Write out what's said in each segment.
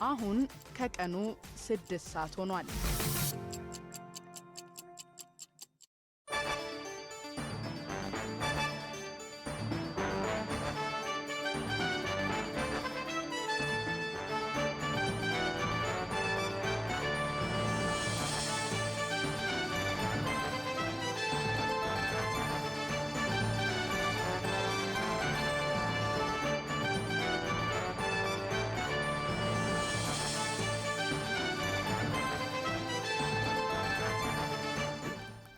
አሁን ከቀኑ 6 ሰዓት ሆኗል።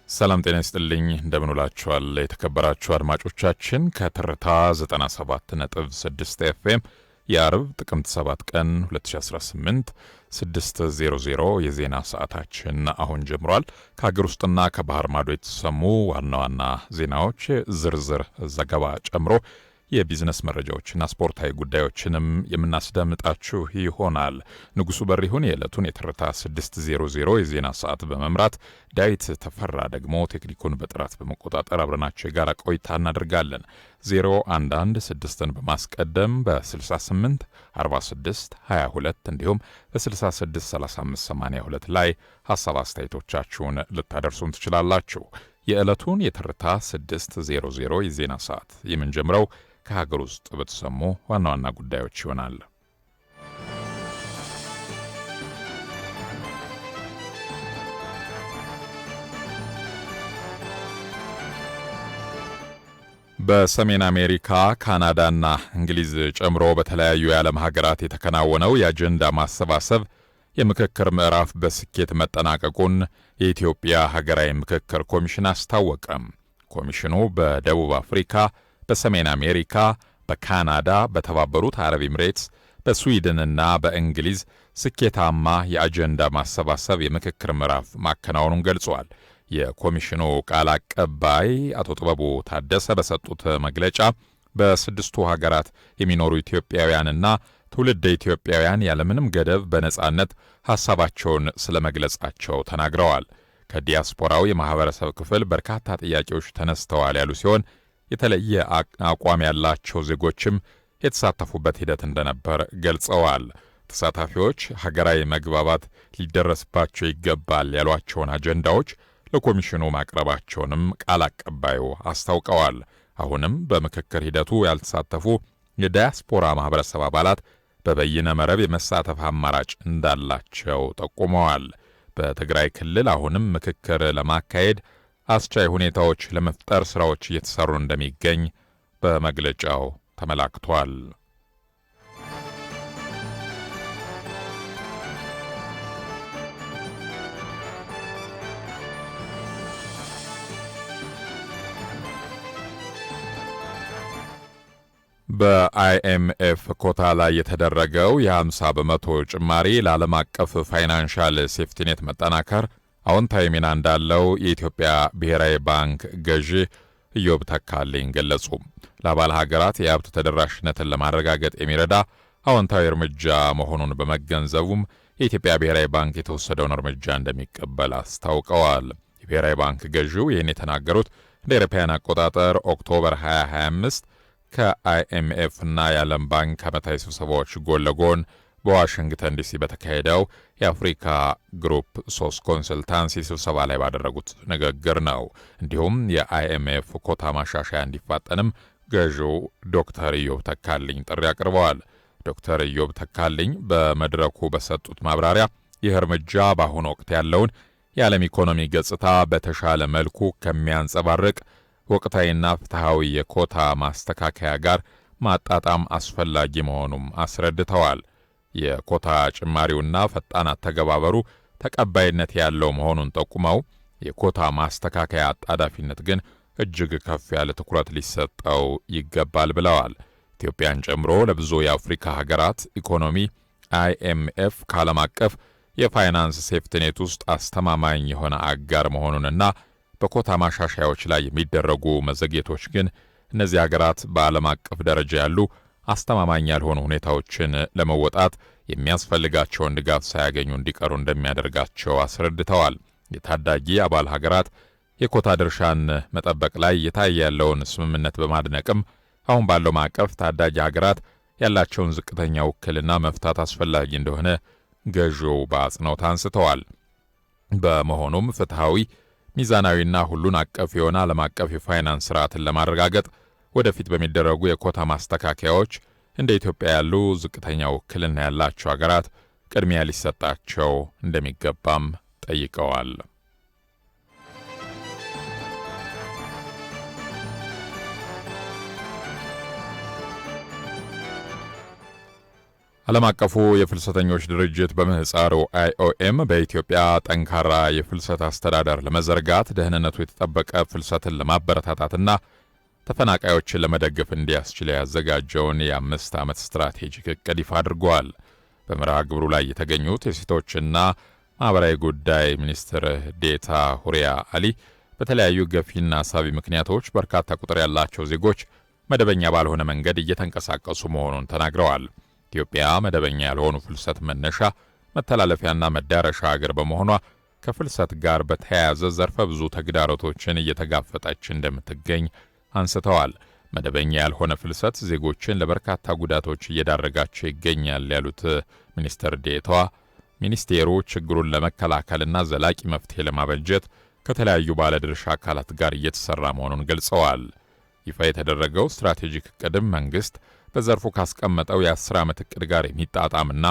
ሰላም ጤና ይስጥልኝ እንደምን ውላችኋል የተከበራችሁ አድማጮቻችን ከትርታ 97.6 ኤፍኤም የአርብ ጥቅምት 7 ቀን 2018 6:00 የዜና ሰዓታችን አሁን ጀምሯል። ከሀገር ውስጥና ከባህር ማዶ የተሰሙ ዋና ዋና ዜናዎች ዝርዝር ዘገባ ጨምሮ የቢዝነስ መረጃዎችና ስፖርታዊ ጉዳዮችንም የምናስደምጣችሁ ይሆናል። ንጉሱ በሪሁን የዕለቱን የትርታ 6:00 የዜና ሰዓት በመምራት ዳዊት ተፈራ ደግሞ ቴክኒኩን በጥራት በመቆጣጠር አብረናቸው የጋራ ቆይታ እናደርጋለን። 011-6ን በማስቀደም በ68 46 22 እንዲሁም በ66 35 82 ላይ ሐሳብ አስተያየቶቻችሁን ልታደርሱን ትችላላችሁ። የዕለቱን የትርታ 6:00 የዜና ሰዓት የምንጀምረው ከሀገር ውስጥ በተሰሙ ዋና ዋና ጉዳዮች ይሆናል። በሰሜን አሜሪካ ካናዳና እንግሊዝ ጨምሮ በተለያዩ የዓለም ሀገራት የተከናወነው የአጀንዳ ማሰባሰብ የምክክር ምዕራፍ በስኬት መጠናቀቁን የኢትዮጵያ ሀገራዊ ምክክር ኮሚሽን አስታወቀ። ኮሚሽኑ በደቡብ አፍሪካ፣ በሰሜን አሜሪካ፣ በካናዳ፣ በተባበሩት አረብ ኤምሬትስ፣ በስዊድንና በእንግሊዝ ስኬታማ የአጀንዳ ማሰባሰብ የምክክር ምዕራፍ ማከናወኑን ገልጿል። የኮሚሽኑ ቃል አቀባይ አቶ ጥበቡ ታደሰ በሰጡት መግለጫ በስድስቱ ሀገራት የሚኖሩ ኢትዮጵያውያንና ትውልደ ኢትዮጵያውያን ያለምንም ገደብ በነጻነት ሐሳባቸውን ስለመግለጻቸው ተናግረዋል። ከዲያስፖራው የማህበረሰብ ክፍል በርካታ ጥያቄዎች ተነስተዋል ያሉ ሲሆን የተለየ አቋም ያላቸው ዜጎችም የተሳተፉበት ሂደት እንደነበር ገልጸዋል። ተሳታፊዎች ሀገራዊ መግባባት ሊደረስባቸው ይገባል ያሏቸውን አጀንዳዎች ለኮሚሽኑ ማቅረባቸውንም ቃል አቀባዩ አስታውቀዋል። አሁንም በምክክር ሂደቱ ያልተሳተፉ የዳያስፖራ ማህበረሰብ አባላት በበይነ መረብ የመሳተፍ አማራጭ እንዳላቸው ጠቁመዋል። በትግራይ ክልል አሁንም ምክክር ለማካሄድ አስቻይ ሁኔታዎች ለመፍጠር ስራዎች እየተሰሩ እንደሚገኝ በመግለጫው ተመላክቷል። በአይኤምኤፍ ኮታ ላይ የተደረገው የ50 በመቶ ጭማሪ ለዓለም አቀፍ ፋይናንሻል ሴፍቲኔት መጠናከር አዎንታዊ ሚና እንዳለው የኢትዮጵያ ብሔራዊ ባንክ ገዢ ኢዮብ ተካልኝ ገለጹ። ለአባል ሀገራት የሀብት ተደራሽነትን ለማረጋገጥ የሚረዳ አዎንታዊ እርምጃ መሆኑን በመገንዘቡም የኢትዮጵያ ብሔራዊ ባንክ የተወሰደውን እርምጃ እንደሚቀበል አስታውቀዋል። የብሔራዊ ባንክ ገዢው ይህን የተናገሩት እንደ አውሮፓውያን አቆጣጠር ኦክቶበር 2025 ከአይኤምኤፍ እና የዓለም ባንክ ዓመታዊ ስብሰባዎች ጎን ለጎን በዋሽንግተን ዲሲ በተካሄደው የአፍሪካ ግሩፕ 3 ኮንሰልታንሲ ስብሰባ ላይ ባደረጉት ንግግር ነው። እንዲሁም የአይኤምኤፍ ኮታ ማሻሻያ እንዲፋጠንም ገዢው ዶክተር ኢዮብ ተካልኝ ጥሪ አቅርበዋል። ዶክተር ኢዮብ ተካልኝ በመድረኩ በሰጡት ማብራሪያ ይህ እርምጃ በአሁኑ ወቅት ያለውን የዓለም ኢኮኖሚ ገጽታ በተሻለ መልኩ ከሚያንጸባርቅ ወቅታዊና ፍትሐዊ የኮታ ማስተካከያ ጋር ማጣጣም አስፈላጊ መሆኑም አስረድተዋል። የኮታ ጭማሪውና ፈጣን አተገባበሩ ተቀባይነት ያለው መሆኑን ጠቁመው የኮታ ማስተካከያ አጣዳፊነት ግን እጅግ ከፍ ያለ ትኩረት ሊሰጠው ይገባል ብለዋል። ኢትዮጵያን ጨምሮ ለብዙ የአፍሪካ ሀገራት ኢኮኖሚ አይኤምኤፍ ከዓለም አቀፍ የፋይናንስ ሴፍቲኔት ውስጥ አስተማማኝ የሆነ አጋር መሆኑንና በኮታ ማሻሻያዎች ላይ የሚደረጉ መዘግየቶች ግን እነዚህ ሀገራት በዓለም አቀፍ ደረጃ ያሉ አስተማማኝ ያልሆኑ ሁኔታዎችን ለመወጣት የሚያስፈልጋቸውን ድጋፍ ሳያገኙ እንዲቀሩ እንደሚያደርጋቸው አስረድተዋል። የታዳጊ አባል ሀገራት የኮታ ድርሻን መጠበቅ ላይ የታየ ያለውን ስምምነት በማድነቅም አሁን ባለው ማዕቀፍ ታዳጊ ሀገራት ያላቸውን ዝቅተኛ ውክልና መፍታት አስፈላጊ እንደሆነ ገዢው በአጽንኦት አንስተዋል። በመሆኑም ፍትሐዊ፣ ሚዛናዊና ሁሉን አቀፍ የሆነ ዓለም አቀፍ የፋይናንስ ስርዓትን ለማረጋገጥ ወደፊት በሚደረጉ የኮታ ማስተካከያዎች እንደ ኢትዮጵያ ያሉ ዝቅተኛ ውክልና ያላቸው ሀገራት ቅድሚያ ሊሰጣቸው እንደሚገባም ጠይቀዋል። ዓለም አቀፉ የፍልሰተኞች ድርጅት በምህፃሩ IOM በኢትዮጵያ ጠንካራ የፍልሰት አስተዳደር ለመዘርጋት ደህንነቱ የተጠበቀ ፍልሰትን ለማበረታታትና ተፈናቃዮችን ለመደገፍ እንዲያስችል ያዘጋጀውን የ5 ዓመት ስትራቴጂክ እቅድ ይፋ አድርጓል። በመርሃ ግብሩ ላይ የተገኙት የሴቶችና ማህበራዊ ጉዳይ ሚኒስትር ዴታ ሁሪያ አሊ በተለያዩ ገፊና ሳቢ ምክንያቶች በርካታ ቁጥር ያላቸው ዜጎች መደበኛ ባልሆነ መንገድ እየተንቀሳቀሱ መሆኑን ተናግረዋል። ኢትዮጵያ መደበኛ ያልሆኑ ፍልሰት መነሻ መተላለፊያና መዳረሻ ሀገር በመሆኗ ከፍልሰት ጋር በተያያዘ ዘርፈ ብዙ ተግዳሮቶችን እየተጋፈጠች እንደምትገኝ አንስተዋል። መደበኛ ያልሆነ ፍልሰት ዜጎችን ለበርካታ ጉዳቶች እየዳረጋቸው ይገኛል ያሉት ሚኒስትር ዴታዋ ሚኒስቴሩ ችግሩን ለመከላከልና ዘላቂ መፍትሄ ለማበጀት ከተለያዩ ባለድርሻ አካላት ጋር እየተሰራ መሆኑን ገልጸዋል። ይፋ የተደረገው ስትራቴጂክ እቅድም መንግስት በዘርፉ ካስቀመጠው የ10 ዓመት እቅድ ጋር የሚጣጣምና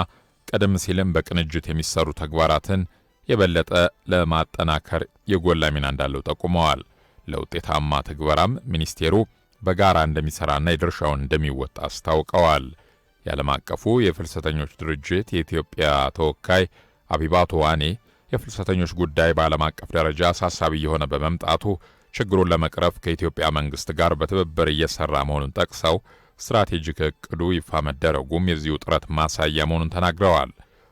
ቀደም ሲልም በቅንጅት የሚሰሩ ተግባራትን የበለጠ ለማጠናከር የጎላ ሚና እንዳለው ጠቁመዋል። ለውጤታማ ትግበራም ሚኒስቴሩ በጋራ እንደሚሰራና የድርሻውን እንደሚወጣ አስታውቀዋል። የዓለም አቀፉ የፍልሰተኞች ድርጅት የኢትዮጵያ ተወካይ አቢባቶ ዋኔ የፍልሰተኞች ጉዳይ በዓለም አቀፍ ደረጃ አሳሳቢ የሆነ በመምጣቱ ችግሩን ለመቅረፍ ከኢትዮጵያ መንግስት ጋር በትብብር እየሰራ መሆኑን ጠቅሰው ስትራቴጂክ እቅዱ ይፋ መደረጉም የዚሁ ጥረት ማሳያ መሆኑን ተናግረዋል።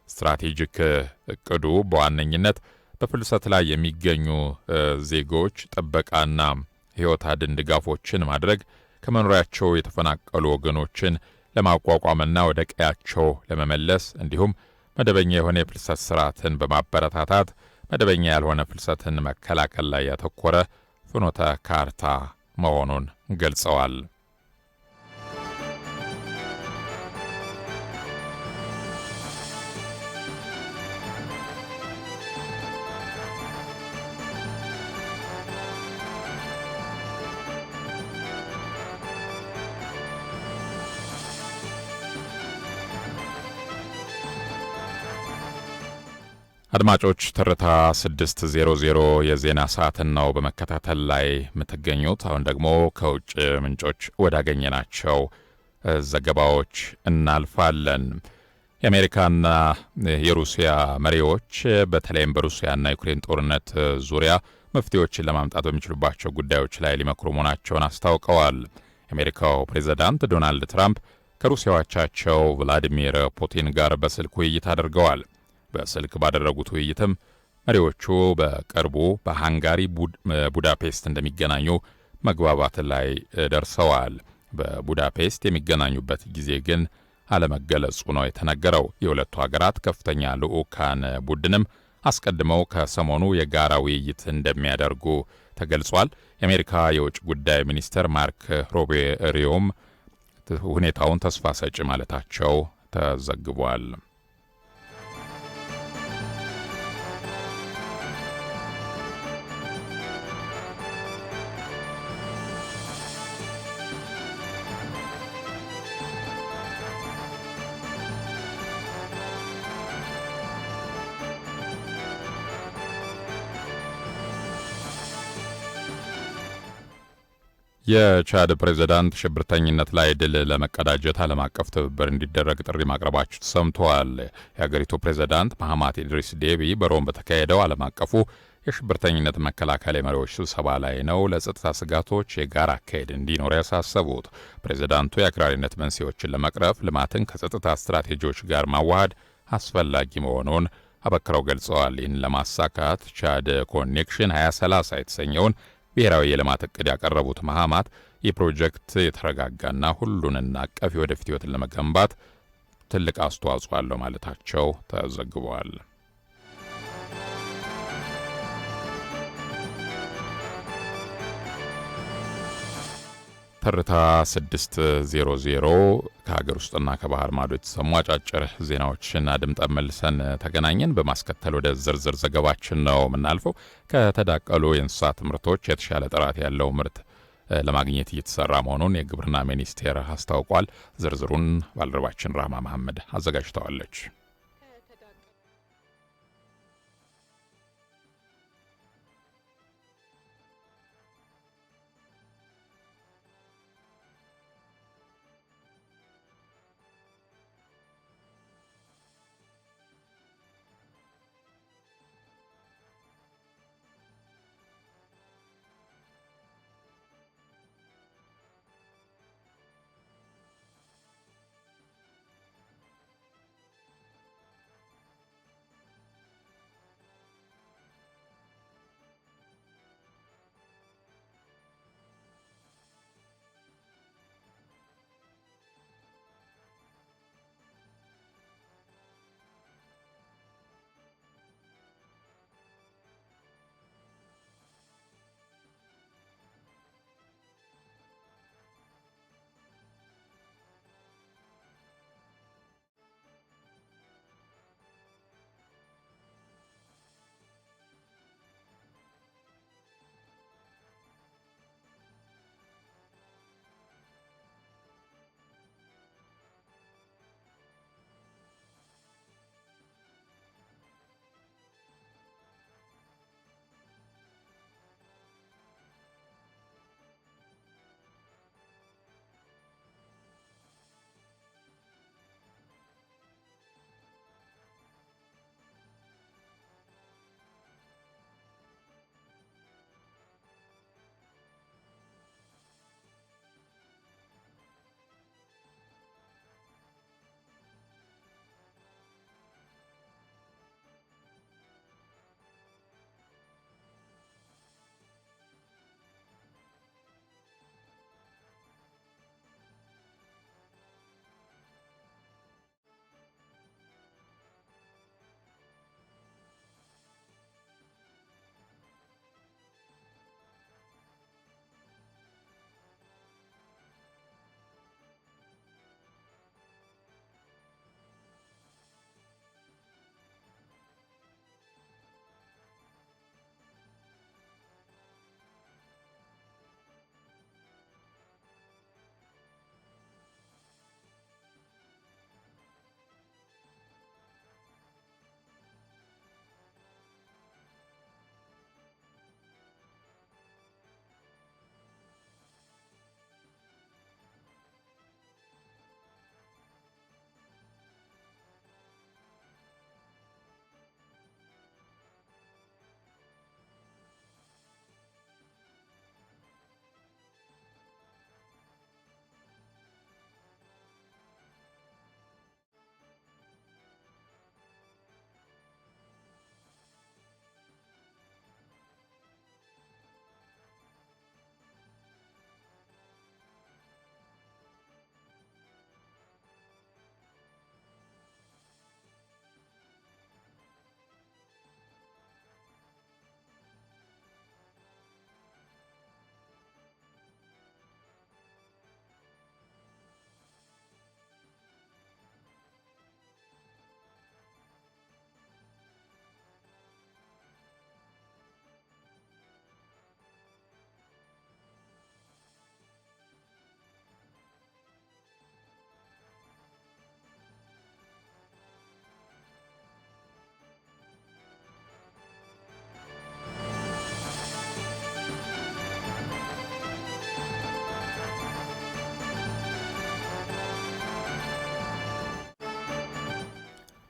ስትራቴጂክ እቅዱ በዋነኝነት በፍልሰት ላይ የሚገኙ ዜጎች ጥበቃና ሕይወት አድን ድጋፎችን ማድረግ፣ ከመኖሪያቸው የተፈናቀሉ ወገኖችን ለማቋቋምና ወደ ቀያቸው ለመመለስ እንዲሁም መደበኛ የሆነ የፍልሰት ስርዓትን በማበረታታት መደበኛ ያልሆነ ፍልሰትን መከላከል ላይ ያተኮረ ፍኖተ ካርታ መሆኑን ገልጸዋል። አድማጮች ትርታ 600 የዜና ሰዓትን ነው በመከታተል ላይ የምትገኙት። አሁን ደግሞ ከውጭ ምንጮች ወዳገኘናቸው ዘገባዎች እናልፋለን። የአሜሪካና የሩሲያ መሪዎች በተለይም በሩሲያና ዩክሬን ጦርነት ዙሪያ መፍትሄዎችን ለማምጣት በሚችሉባቸው ጉዳዮች ላይ ሊመክሩ መሆናቸውን አስታውቀዋል። የአሜሪካው ፕሬዝዳንት ዶናልድ ትራምፕ ከሩሲያው አቻቸው ቭላዲሚር ፑቲን ጋር በስልክ ውይይት አድርገዋል። በስልክ ባደረጉት ውይይትም መሪዎቹ በቅርቡ በሃንጋሪ ቡዳፔስት እንደሚገናኙ መግባባት ላይ ደርሰዋል። በቡዳፔስት የሚገናኙበት ጊዜ ግን አለመገለጹ ነው የተነገረው። የሁለቱ ሀገራት ከፍተኛ ልዑካን ቡድንም አስቀድመው ከሰሞኑ የጋራ ውይይት እንደሚያደርጉ ተገልጿል። የአሜሪካ የውጭ ጉዳይ ሚኒስትር ማርክ ሩቢዮም ሁኔታውን ተስፋ ሰጪ ማለታቸው ተዘግቧል። የቻድ ፕሬዝዳንት ሽብርተኝነት ላይ ድል ለመቀዳጀት ዓለም አቀፍ ትብብር እንዲደረግ ጥሪ ማቅረባቸው ተሰምተዋል። የሀገሪቱ ፕሬዝዳንት መሐማት ኢድሪስ ዴቢ በሮም በተካሄደው ዓለም አቀፉ የሽብርተኝነት መከላከል የመሪዎች ስብሰባ ላይ ነው ለጸጥታ ስጋቶች የጋራ አካሄድ እንዲኖር ያሳሰቡት። ፕሬዝዳንቱ የአክራሪነት መንስኤዎችን ለመቅረፍ ልማትን ከጸጥታ ስትራቴጂዎች ጋር ማዋሃድ አስፈላጊ መሆኑን አበክረው ገልጸዋል። ይህን ለማሳካት ቻድ ኮኔክሽን 2030 የተሰኘውን ብሔራዊ የልማት እቅድ ያቀረቡት መሐማት የፕሮጀክት የተረጋጋና ሁሉንና አቀፍ የወደፊት ህይወትን ለመገንባት ትልቅ አስተዋጽኦ አለው ማለታቸው ተዘግቧል። ትርታ 600 ከሀገር ውስጥና ከባህር ማዶ የተሰሙ አጫጭር ዜናዎችን አድምጠን መልሰን ተገናኘን። በማስከተል ወደ ዝርዝር ዘገባችን ነው የምናልፈው። ከተዳቀሉ የእንስሳት ምርቶች የተሻለ ጥራት ያለው ምርት ለማግኘት እየተሰራ መሆኑን የግብርና ሚኒስቴር አስታውቋል። ዝርዝሩን ባልደረባችን ራህማ መሐመድ አዘጋጅተዋለች።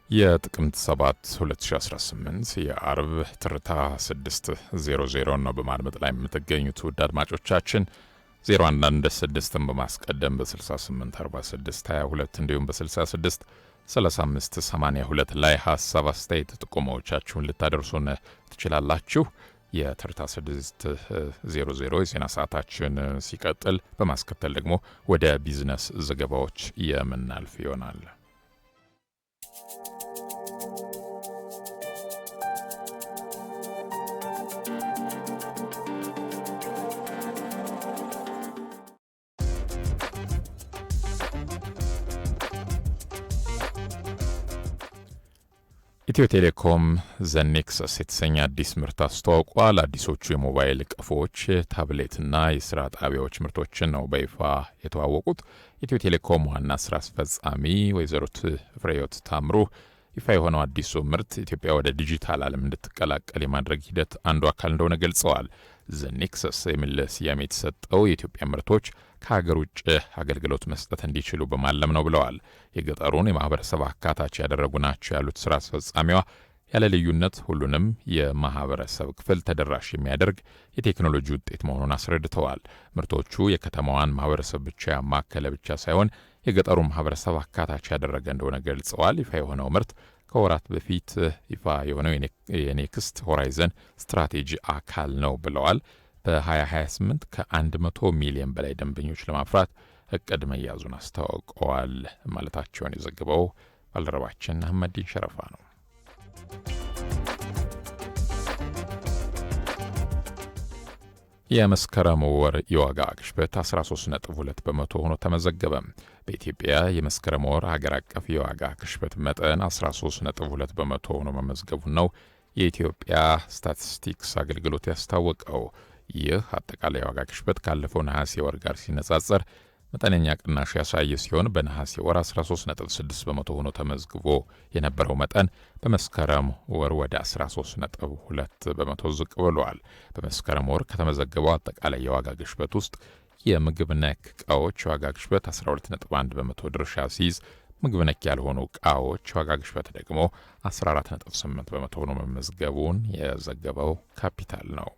የጥቅምት 7 2018 የአርብ ትርታ 600 ነው በማድመጥ ላይ የምትገኙት ውድ አድማጮቻችን። 0116ን በማስቀደም በ684622 እንዲሁም በ66 3582 ላይ ሐሳብ አስተያየት ጥቆማዎቻችሁን ልታደርሱን ትችላላችሁ። የትርታ 600 የዜና ሰዓታችን ሲቀጥል በማስከተል ደግሞ ወደ ቢዝነስ ዘገባዎች የምናልፍ ይሆናል። ኢትዮ ቴሌኮም ዘኔክሰስ የተሰኘ አዲስ ምርት አስተዋውቋል። አዲሶቹ የሞባይል ቀፎዎች፣ ታብሌትና የስራ ጣቢያዎች ምርቶችን ነው በይፋ የተዋወቁት። ኢትዮ ቴሌኮም ዋና ስራ አስፈጻሚ ወይዘሮት ፍሬህይወት ታምሩ ይፋ የሆነው አዲሱ ምርት ኢትዮጵያ ወደ ዲጂታል ዓለም እንድትቀላቀል የማድረግ ሂደት አንዱ አካል እንደሆነ ገልጸዋል። ዘኔክሰስ የሚል ስያሜ የተሰጠው የኢትዮጵያ ምርቶች ከሀገር ውጭ አገልግሎት መስጠት እንዲችሉ በማለም ነው ብለዋል። የገጠሩን የማህበረሰብ አካታች ያደረጉ ናቸው ያሉት ስራ አስፈጻሚዋ ያለ ልዩነት ሁሉንም የማህበረሰብ ክፍል ተደራሽ የሚያደርግ የቴክኖሎጂ ውጤት መሆኑን አስረድተዋል። ምርቶቹ የከተማዋን ማህበረሰብ ብቻ ያማከለ ብቻ ሳይሆን የገጠሩ ማህበረሰብ አካታች ያደረገ እንደሆነ ገልጸዋል። ይፋ የሆነው ምርት ከወራት በፊት ይፋ የሆነው የኔክስት ሆራይዘን ስትራቴጂ አካል ነው ብለዋል። በ2028 ከ100 ሚሊዮን በላይ ደንበኞች ለማፍራት እቅድ መያዙን አስታውቀዋል ማለታቸውን የዘግበው ባልደረባችን አህመዲን ሸረፋ ነው። የመስከረም ወር የዋጋ ግሽበት 13.2 በመቶ ሆኖ ተመዘገበ። በኢትዮጵያ የመስከረም ወር ሀገር አቀፍ የዋጋ ግሽበት መጠን 13.2 በመቶ ሆኖ መመዝገቡን ነው የኢትዮጵያ ስታቲስቲክስ አገልግሎት ያስታወቀው። ይህ አጠቃላይ የዋጋ ግሽበት ካለፈው ነሐሴ ወር ጋር ሲነጻጸር መጠነኛ ቅናሽ ያሳየ ሲሆን በነሐሴ ወር 13.6 በመቶ ሆኖ ተመዝግቦ የነበረው መጠን በመስከረም ወር ወደ 13.2 በመቶ ዝቅ ብሏል። በመስከረም ወር ከተመዘገበው አጠቃላይ የዋጋ ግሽበት ውስጥ የምግብ ነክ ዕቃዎች ዋጋ ግሽበት 12.1 በመቶ ድርሻ ሲይዝ ምግብ ነክ ያልሆኑ ዕቃዎች ዋጋ ግሽበት ደግሞ 14.8 በመቶ ሆኖ መመዝገቡን የዘገበው ካፒታል ነው።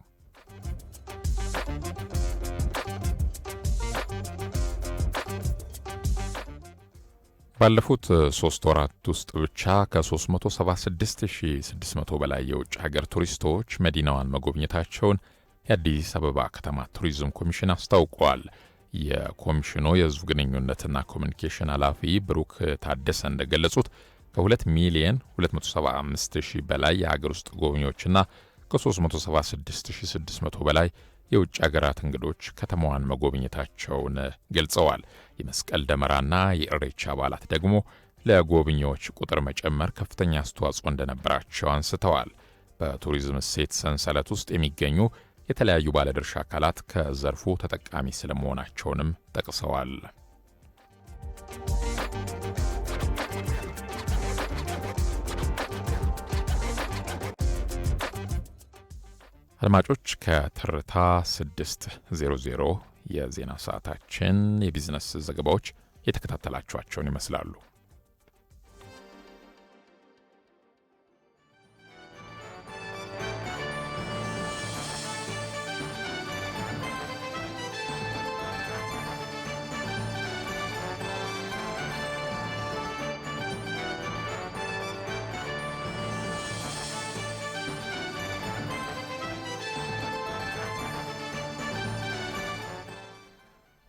ባለፉት 3 ወራት ውስጥ ብቻ ከ376600 በላይ የውጭ ሀገር ቱሪስቶች መዲናዋን መጎብኘታቸውን የአዲስ አበባ ከተማ ቱሪዝም ኮሚሽን አስታውቋል። የኮሚሽኑ የሕዝብ ግንኙነትና ኮሚኒኬሽን ኃላፊ ብሩክ ታደሰ እንደገለጹት ከ2 ሚሊዮን 275,000 በላይ የሀገር ውስጥ ጎብኚዎችና ከ376600 በላይ የውጭ ሀገራት እንግዶች ከተማዋን መጎብኘታቸውን ገልጸዋል። የመስቀል ደመራና የኢሬቻ በዓላት ደግሞ ለጎብኚዎች ቁጥር መጨመር ከፍተኛ አስተዋጽኦ እንደነበራቸው አንስተዋል። በቱሪዝም እሴት ሰንሰለት ውስጥ የሚገኙ የተለያዩ ባለድርሻ አካላት ከዘርፉ ተጠቃሚ ስለመሆናቸውንም ጠቅሰዋል። አድማጮች ከትርታ 600 የዜና ሰዓታችን የቢዝነስ ዘገባዎች የተከታተላችኋቸውን ይመስላሉ።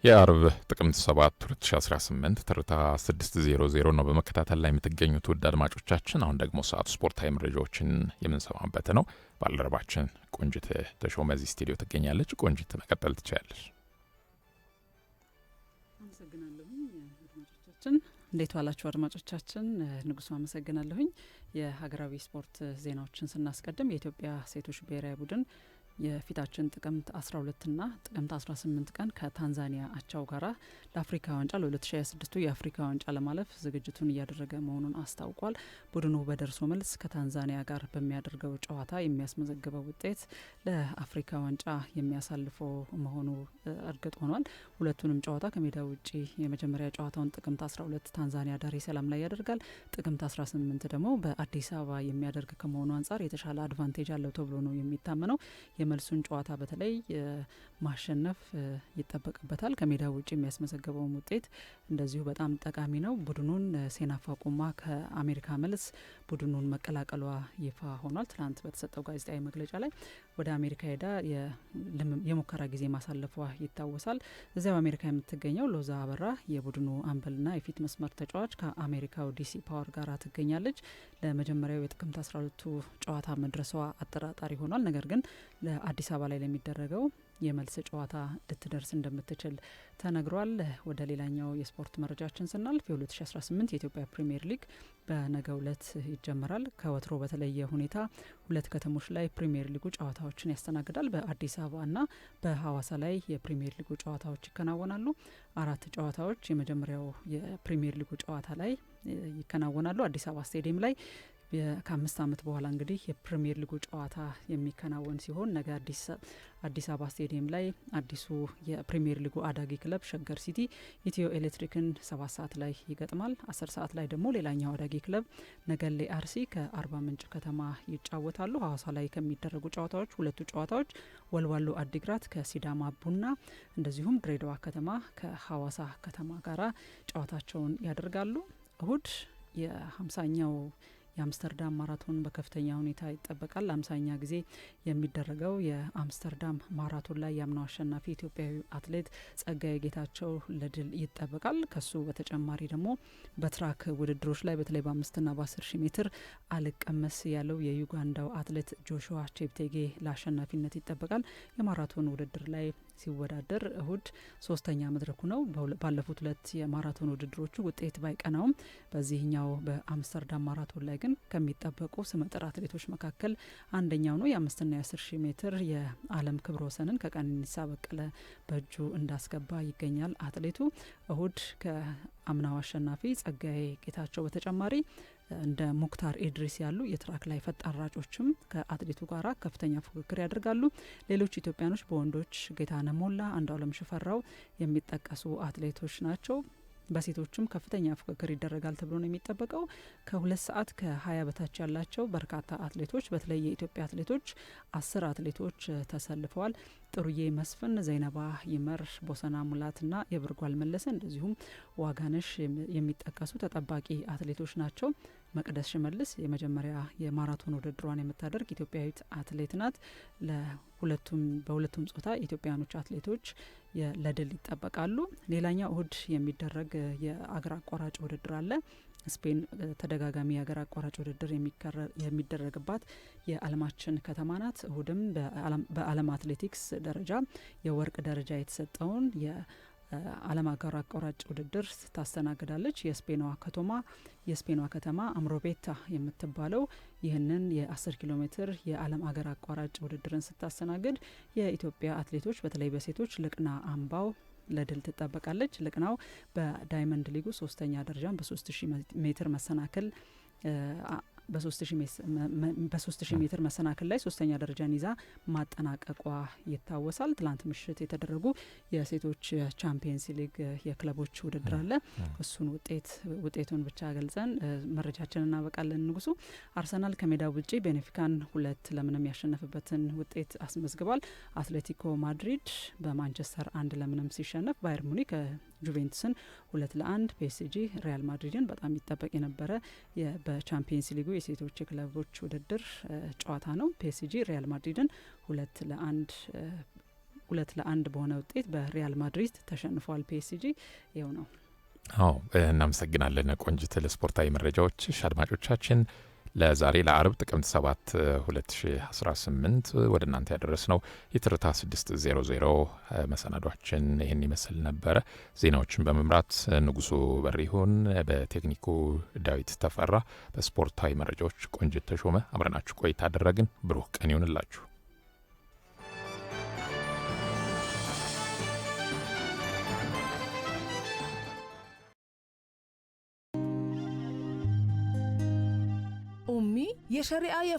የአርብ ጥቅምት 7 2018 ትርታ 600 ነው በመከታተል ላይ የምትገኙት ውድ አድማጮቻችን። አሁን ደግሞ ሰዓቱ ስፖርታዊ መረጃዎችን የምንሰማበት ነው። ባልደረባችን ቆንጅት ተሾመ እዚህ ስቱዲዮ ትገኛለች። ቆንጅት መቀጠል ትችላለች። አመሰግናለሁኝ አድማጮቻችን። እንዴት ዋላችሁ አድማጮቻችን? ንጉሱ አመሰግናለሁኝ። የሀገራዊ ስፖርት ዜናዎችን ስናስቀድም የኢትዮጵያ ሴቶች ብሔራዊ ቡድን የፊታችን ጥቅምት 12ና ጥቅምት 18 ቀን ከታንዛኒያ አቻው ጋራ ለአፍሪካ ዋንጫ ለ2026 የአፍሪካ ዋንጫ ለማለፍ ዝግጅቱን እያደረገ መሆኑን አስታውቋል። ቡድኑ በደርሶ መልስ ከታንዛኒያ ጋር በሚያደርገው ጨዋታ የሚያስመዘግበው ውጤት ለአፍሪካ ዋንጫ የሚያሳልፈው መሆኑ እርግጥ ሆኗል። ሁለቱንም ጨዋታ ከሜዳ ውጪ የመጀመሪያ ጨዋታውን ጥቅምት 12 ታንዛኒያ ዳሬ ሰላም ላይ ያደርጋል። ጥቅምት 18 ደግሞ በአዲስ አበባ የሚያደርግ ከመሆኑ አንጻር የተሻለ አድቫንቴጅ አለው ተብሎ ነው የሚታመነው። የመልሱን ጨዋታ በተለይ ማሸነፍ ይጠበቅበታል። ከሜዳ ውጭ የሚያስመዘገበውን ውጤት እንደዚሁ በጣም ጠቃሚ ነው። ቡድኑን ሴናፋ ቁማ ከአሜሪካ መልስ ቡድኑን መቀላቀሏ ይፋ ሆኗል። ትናንት በተሰጠው ጋዜጣዊ መግለጫ ላይ ወደ አሜሪካ ሄዳ የሙከራ ጊዜ ማሳለፏ ይታወሳል። እዚያው አሜሪካ የምትገኘው ሎዛ አበራ የቡድኑ አምበልና የፊት መስመር ተጫዋች ከአሜሪካው ዲሲ ፓወር ጋር ትገኛለች። ለመጀመሪያው የጥቅምት 12ቱ ጨዋታ መድረሷ አጠራጣሪ ሆኗል። ነገር ግን ለአዲስ አበባ ላይ ለሚደረገው የመልስ ጨዋታ ልትደርስ እንደምትችል ተነግሯል። ወደ ሌላኛው የስፖርት መረጃችን ስናልፍ የ2018 የኢትዮጵያ ፕሪሚየር ሊግ በነገው ዕለት ይጀምራል። ከወትሮ በተለየ ሁኔታ ሁለት ከተሞች ላይ ፕሪሚየር ሊጉ ጨዋታዎችን ያስተናግዳል። በአዲስ አበባና በሐዋሳ ላይ የፕሪሚየር ሊጉ ጨዋታዎች ይከናወናሉ። 4 ጨዋታዎች የመጀመሪያው የፕሪሚየር ሊጉ ጨዋታ ላይ ይከናወናሉ አዲስ አበባ ስቴዲየም ላይ። ከ5 ዓመት በኋላ እንግዲህ የፕሪሚየር ሊጉ ጨዋታ የሚከናወን ሲሆን ነገ አዲስ አበባ ስቴዲየም ላይ አዲሱ የፕሪሚየር ሊጉ አዳጊ ክለብ ሸገር ሲቲ ኢትዮ ኤሌክትሪክን 7 ሰዓት ላይ ይገጥማል። 10 ሰዓት ላይ ደግሞ ሌላኛው አዳጊ ክለብ ነገሌ አርሲ ከአርባ ምንጭ ከተማ ይጫወታሉ። ሐዋሳ ላይ ከሚደረጉ ጨዋታዎች ሁለቱ ጨዋታዎች ወልዋሎ አዲግራት ከሲዳማ ቡና እንደዚሁም ድሬዳዋ ከተማ ከሐዋሳ ከተማ ጋራ ጨዋታቸውን ያደርጋሉ። እሁድ የ50ኛው የአምስተርዳም ማራቶን በከፍተኛ ሁኔታ ይጠበቃል። 50ኛ ጊዜ የሚደረገው የአምስተርዳም ማራቶን ላይ ያምናው አሸናፊ ኢትዮጵያዊ አትሌት ጸጋዬ ጌታቸው ለድል ይጠበቃል። ከሱ በተጨማሪ ደግሞ በትራክ ውድድሮች ላይ በተለይ በ5ና በ10 ሺህ ሜትር አልቀመስ ያለው የዩጋንዳው አትሌት ጆሹዋ ቼፕቴጌ ለአሸናፊነት ይጠበቃል። የማራቶን ውድድር ላይ ሲወዳደር እሁድ 3ኛ መድረኩ ነው። ባለፉት 2 የማራቶን ውድድሮቹ ውጤት ባይቀናውም በዚህኛው በአምስተርዳም ማራቶን ላይ ግን ከሚጠበቁ ስመጥር አትሌቶች መካከል አንደኛው ነው። የ5ና የ10 ሺህ ሜትር የዓለም ክብረ ወሰንን ከቀነኒሳ በቀለ በእጁ እንዳስገባ ይገኛል። አትሌቱ እሁድ ከአምናው አሸናፊ ጸጋዬ ጌታቸው በተጨማሪ እንደ ሙክታር ኢድሪስ ያሉ የትራክ ላይ ፈጣን ሯጮችም ከአትሌቱ ጋር ከፍተኛ ፉክክር ያደርጋሉ። ሌሎች ኢትዮጵያኖች በወንዶች ጌታነህ ሞላ፣ አንዱዓለም ሽፈራው የሚጠቀሱ አትሌቶች ናቸው። በሴቶችም ከፍተኛ ፉክክር ይደረጋል ተብሎ ነው የሚጠበቀው። ከ2 ሰዓት ከ20 በታች ያላቸው በርካታ አትሌቶች በተለይ የኢትዮጵያ አትሌቶች 10 አትሌቶች ተሰልፈዋል። ጥሩዬ መስፍን፣ ዘይነባ ይመር፣ ቦሰና ሙላትና የብርጓል መለሰ እንደዚሁም ዋጋነሽ የሚጠቀሱ ተጠባቂ አትሌቶች ናቸው። መቅደስ ሽመልስ የመጀመሪያ የማራቶን ውድድሯን የምታደርግ ኢትዮጵያዊት አትሌት ናት። በሁለቱም ጾታ ኢትዮጵያኖች አትሌቶች ለድል ይጠበቃሉ። ሌላኛው እሁድ የሚደረግ የአገር አቋራጭ ውድድር አለ። ስፔን ተደጋጋሚ የአገር አቋራጭ ውድድር የሚደረግባት የዓለማችን ከተማ ናት። እሁድም በዓለም አትሌቲክስ ደረጃ የወርቅ ደረጃ የተሰጠውን የዓለም አገር አቋራጭ ውድድር ታስተናግዳለች። የስፔኗ ከተማ አምሮቤታ የምትባለው ይህንን የ10 ኪሎ ሜትር የዓለም አገር አቋራጭ ውድድርን ስታስተናግድ የኢትዮጵያ አትሌቶች በተለይ በሴቶች ልቅና አምባው ለድል ትጠበቃለች። ልቅናው በዳይመንድ ሊጉ 3ኛ ደረጃን በ3000 ሜትር መሰናክል በ3000 ሜትር መሰናክል ላይ 3ኛ ደረጃን ይዛ ማጠናቀቋ ይታወሳል። ትላንት ምሽት የተደረጉ የሴቶች ቻምፒየንስ ሊግ የክለቦች ውድድር አለ። እሱን ውጤቱን ብቻ ገልጸን መረጃችንን እናበቃለን። ንጉሱ አርሰናል ከሜዳው ውጪ ቤኔፊካን 2-0 ያሸነፈበትን ውጤት አስመዝግቧል። አትሌቲኮ ማድሪድ በማንቸስተር 1-0 ሲሸነፍ፣ ባየር ሙኒክ ጁቬንቱስን 2-1፣ ፒኤስጂ ሪያል ማድሪድን በጣም ይጠበቅ የነበረ በቻምፒየንስ ሊጉ የሴቶች ክለቦች ውድድር ጨዋታ ነው። ፒኤስጂ ሪያል ማድሪድን 2-1 በሆነ ውጤት በሪያል ማድሪድ ተሸንፏል። ፒኤስጂ ይኸው ነው። አዎ እናመሰግናለን ቆንጅት ለስፖርታዊ መረጃዎች። አድማጮቻችን ለዛሬ ለአርብ ጥቅምት 7 2018 ወደ እናንተ ያደረስ ነው የትርታ 600 መሰናዷችን ይህን ይመስል ነበረ። ዜናዎችን በመምራት ንጉሱ በሪሁን፣ በቴክኒኩ ዳዊት ተፈራ፣ በስፖርታዊ መረጃዎች ቆንጅት ተሾመ አብረናችሁ ቆይታ አደረግን። ብሩህ ቀን ይሁንላችሁ። የሸሪዓ